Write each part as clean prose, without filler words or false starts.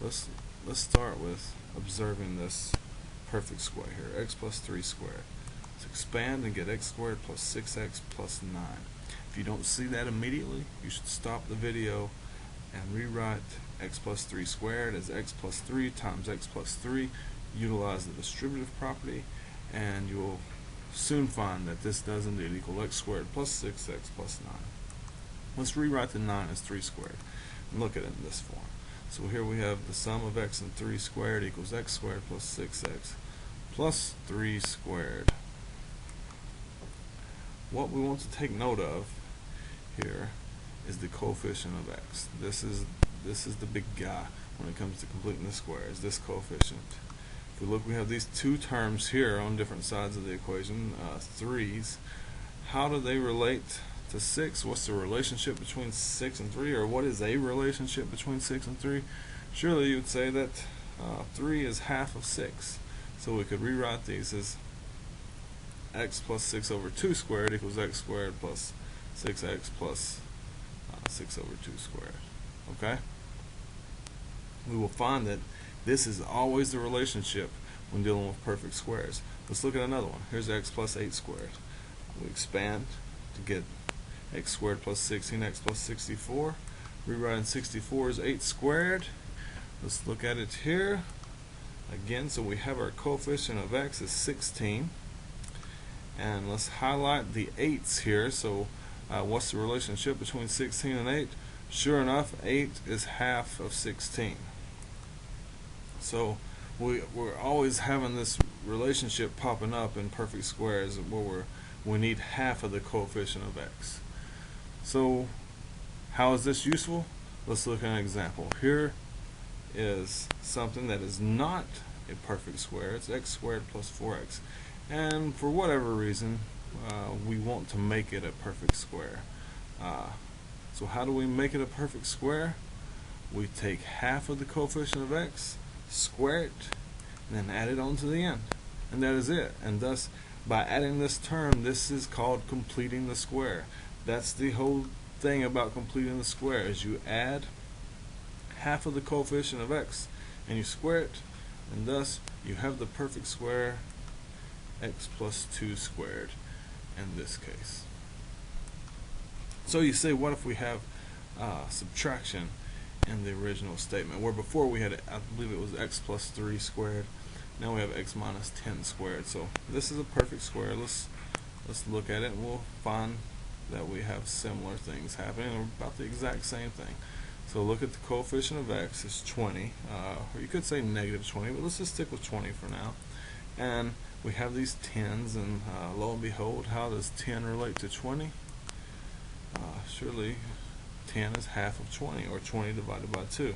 let's start with observing this perfect square here, x plus 3 squared. Let's expand and get x squared plus 6x plus 9. If you don't see that immediately, you should stop the video and rewrite x plus 3 squared as x plus 3 times x plus 3. Utilize the distributive property, and you'll soon find that this does indeed equal x squared plus 6x plus 9. Let's rewrite the 9 as 3 squared and look at it in this form. So here we have the sum of x and 3 squared equals x squared plus 6x plus 3 squared. What we want to take note of here is the coefficient of x. This is the big guy when it comes to completing the squares, this coefficient. If we look, we have these two terms here on different sides of the equation, 3's. How do they relate to 6? What's the relationship between 6 and 3, or what is a relationship between 6 and 3? Surely you would say that 3 is half of 6. So we could rewrite these as x plus 6 over 2 squared equals x squared plus 6x plus 6 over 2 squared. Okay? We will find that this is always the relationship when dealing with perfect squares. Let's look at another one. Here's x plus 8 squared. We expand to get x squared plus 16x plus 64. Rewriting 64 as 8 squared. Let's look at it here. Again, so we have our coefficient of x is 16. And let's highlight the 8's here. So what's the relationship between 16 and 8? Sure enough, 8 is half of 16. So we're always having this relationship popping up in perfect squares where we need half of the coefficient of x. So how is this useful? Let's look at an example. Here is something that is not a perfect square. It's x squared plus 4x. And for whatever reason, we want to make it a perfect square. So how do we make it a perfect square? We take half of the coefficient of x, square it, and then add it on to the end. And that is it. And thus, by adding this term, this is called completing the square. That's the whole thing about completing the square, is you add half of the coefficient of x and you square it, and thus you have the perfect square, x plus 2 squared in this case. So you say, what if we have subtraction in the original statement, where before we had, I believe it was x plus 3 squared, now we have x minus 10 squared. So this is a perfect square. Let's look at it, and we'll find that we have similar things happening, or about the exact same thing. So look at the coefficient of x is 20, or you could say negative 20, but let's just stick with 20 for now. And we have these 10's, and lo and behold, how does 10 relate to 20? Surely 10 is half of 20, or 20 divided by 2.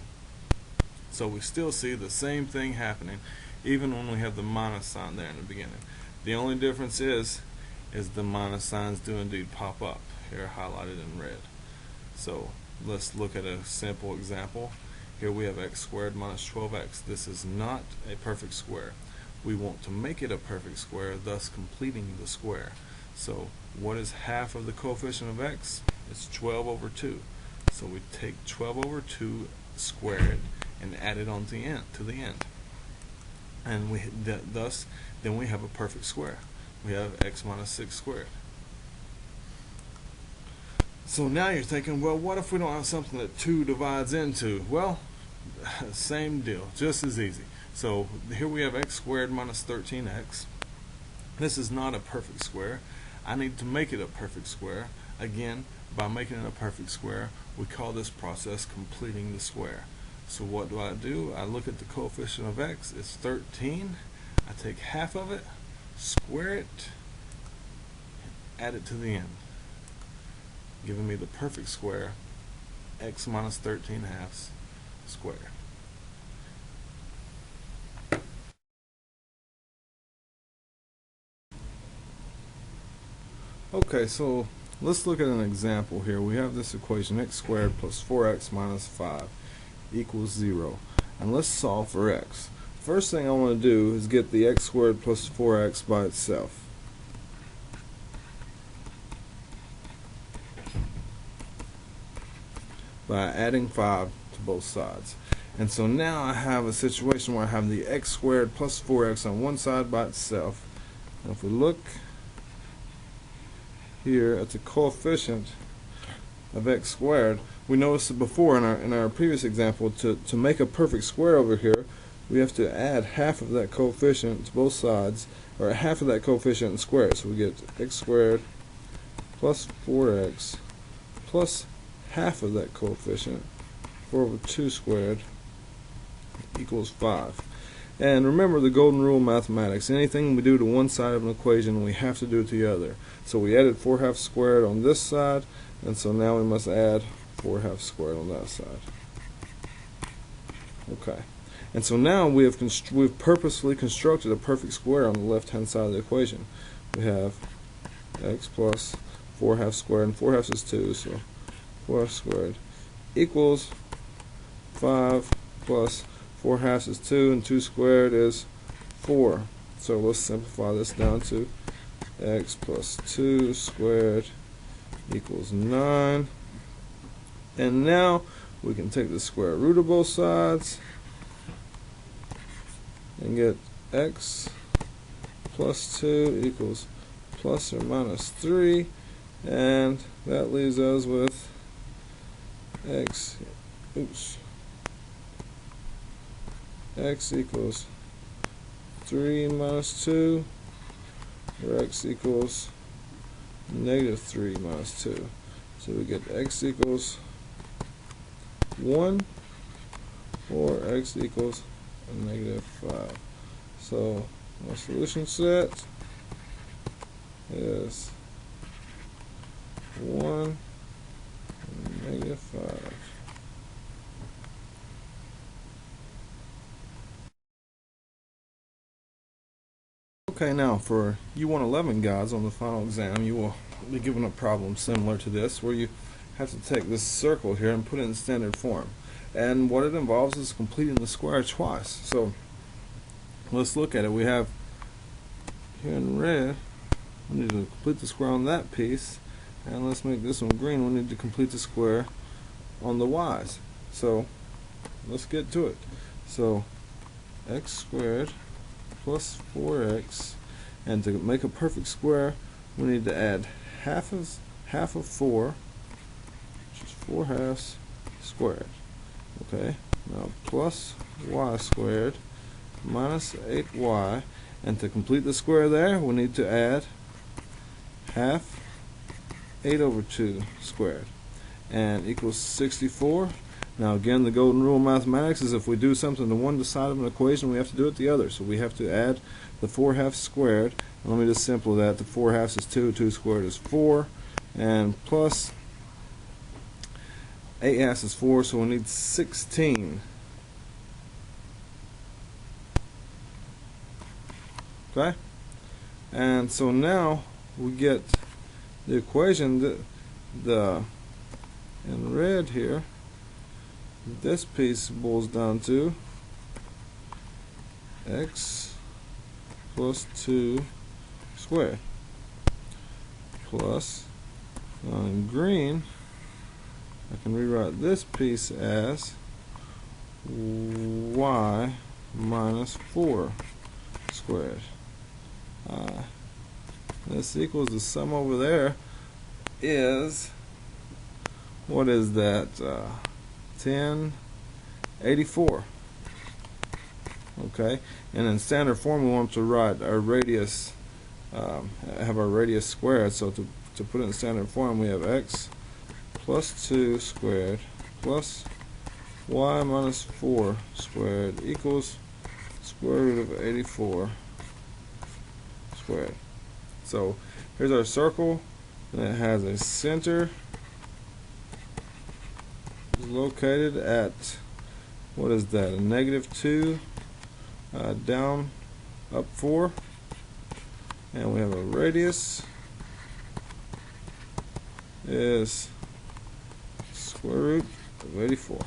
So we still see the same thing happening, even when we have the minus sign there in the beginning. The only difference is the minus signs do indeed pop up here, highlighted in red. So let's look at a simple example. Here we have x squared minus 12x. This is not a perfect square. We want to make it a perfect square, thus completing the square. So what is half of the coefficient of x? It's 12 over 2. So we take 12 over 2 squared and add it on to the end. And thus then we have a perfect square. We have x minus 6 squared. So now you're thinking, well, what if we don't have something that 2 divides into? Well, same deal, just as easy. So here we have x squared minus 13x. This is not a perfect square. I need to make it a perfect square. Again, by making it a perfect square, we call this process completing the square. So what do? I look at the coefficient of x, it's 13. I take half of it, square it, add it to the end, giving me the perfect square, x minus 13 halves squared. Okay, so let's look at an example here. We have this equation, x squared plus 4x minus 5 equals 0. And let's solve for x. First thing I want to do is get the x squared plus 4x by itself. By adding 5 to both sides. And so now I have a situation where I have the x squared plus 4x on one side by itself. And if we look here at the coefficient of x squared, we noticed before in our previous example, to make a perfect square over here, we have to add half of that coefficient to both sides, or half of that coefficient and square it. So we get x squared plus 4x plus half of that coefficient, 4 over 2 squared, equals 5. And remember the golden rule of mathematics: anything we do to one side of an equation, we have to do it to the other. So we added 4/2 squared on this side, and so now we must add 4/2 squared on that side. Okay. And so now we've purposefully constructed a perfect square on the left-hand side of the equation. We have x plus 4/2 squared, and 4/2 is 2, so 4/2 squared equals 5 plus 4/2 is 2, and 2 squared is 4. So let's simplify this down to x plus 2 squared equals 9. And now we can take the square root of both sides and get x plus 2 equals plus or minus 3, and that leaves us with x equals 3 minus 2, or x equals negative 3 minus 2. So we get x equals 1, or x equals a negative 5. So my solution set is 1 and negative 5. Okay, now for U111 guys, on the final exam, you will be given a problem similar to this, where you have to take this circle here and put it in standard form. And what it involves is completing the square twice. So let's look at it. We have here in red, we need to complete the square on that piece, and let's make this one green. We need to complete the square on the y's. So let's get to it. So x squared plus 4x, and to make a perfect square we need to add half of 4, which is 4/2 squared. Okay, now plus y squared minus 8y, and to complete the square there we need to add half 8 over 2 squared, and equals 64. Now again, the golden rule of mathematics is if we do something to one side of an equation, we have to do it to the other. So we have to add the 4/2 squared. And let me just simplify that. The 4/2 is 2, 2 squared is 4, and plus 8/2 is 4, so we need 16. Okay? And so now we get the equation that in red here, this piece boils down to x plus 2 squared plus, in green, I can rewrite this piece as y minus 4 squared. This equals the sum over there is, what is that, 1084. Okay, and in standard form we want to write our radius, have our radius squared. So to put it in standard form, we have x plus 2 squared plus y minus 4 squared equals square root of 84 squared. So here's our circle, and it has a center located at, what is that, a negative 2, down, up 4, and we have a radius is square root of 84.